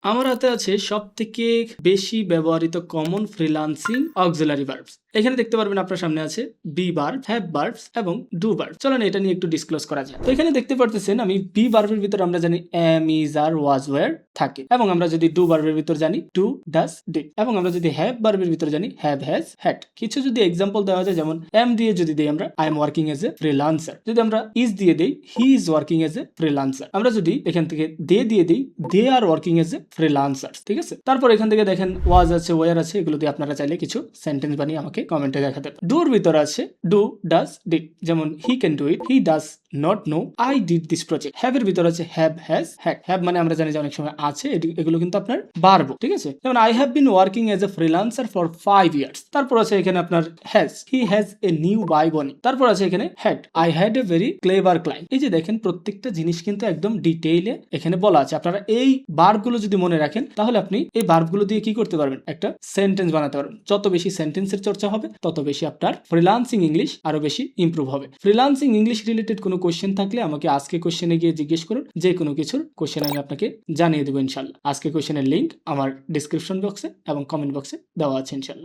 আমার হাতে আছে সবথেকে বেশি ব্যবহৃত কমন ফ্রিল্যান্সিং অক্সিলারি ভার্বস। এখানে দেখতে পারবেন আপনার সামনে আছে বি ভার্ব, হ্যাভ ভার্বস এবং ডু ভার্ব। চলেন এটা নিয়ে একটু ডিসক্লোজ করা যায়। তো এখানে দেখতে পারতেছেন আমি বি ভার্বের ভিতর আমরা জানি am, is, are, was, were থাকে, এবং আমরা যদি ডু ভার্বের ভিতর জানি ডু, ডাজ, ডিড, এবং আমরা যদি হ্যাভ ভার্বের ভিতর জানি হ্যাভ, হ্যাজ, হ্যাড। কিছু যদি এক্সাম্পল দেওয়া যায়, যেমন এম দিয়ে যদি দেই আমরা I am working as a freelancer, যদি আমরা ইজ দিয়ে দেই he is working as a freelancer, আমরা যদি এখান থেকে দে দিয়ে দিই they are working as a freelancer. ঠিক আছে, তারপর এখান থেকে দেখেন ওয়াজ আছে, ওয়্যার আছে, এগুলো দিয়ে আপনারা চাইলে কিছু সেন্টেন্স বানিয়ে আমাকে কমেন্টে দেখাতে পারেন। ডুর ভিতর আছে ডু, ডাজ, ডিড, যেমন he can do it, he does not know I did this project. Have এর ভিতর আছে হ্যাভ, হ্যাজ, হ্যাড। হ্যাভ মানে আমরা জানি যে অনেক সময় আছে, এগুলো কিন্তু আপনার বাড়বো। ঠিক আছে, যেমন I have been working as a freelancer for 5 years. তারপর আছে এখানে আপনার has, he has a new বাই বনি। তারপর আছে এখানে had, I had a very clever client. এই যে দেখেন প্রত্যেকটা জিনিস কিন্তু একদম ডিটেইলে এখানে বলা আছে। আপনারা এই ভার্বগুলো যদি মনে রাখেন তাহলে আপনি এই ভার্বগুলো দিয়ে কি করতে পারবেন, একটা সেন্টেন্স বানাতে পারবেন। যত বেশি সেন্টেন্সের চর্চা হবে তত বেশি আপনার ফ্রিল্যান্সিং ইংলিশ আরো বেশি ইমপ্রুভ হবে। ফ্রিল্যান্সিং ইংলিশ রিলেটেড কোনো কোশ্চেন থাকলে আমাকে আজকে কোশ্চেনে গিয়ে জিজ্ঞেস করুন, যে কোনো কিছুর কোশ্চেন আমি আপনাকে জানিয়ে দেবো ইনশাল্লাহ। আজকে কোশ্চেনের লিঙ্ক আমার ডিসক্রিপশন বক্সে এবং কমেন্ট বক্সে দেওয়া আছে ইনশাল্লাহ।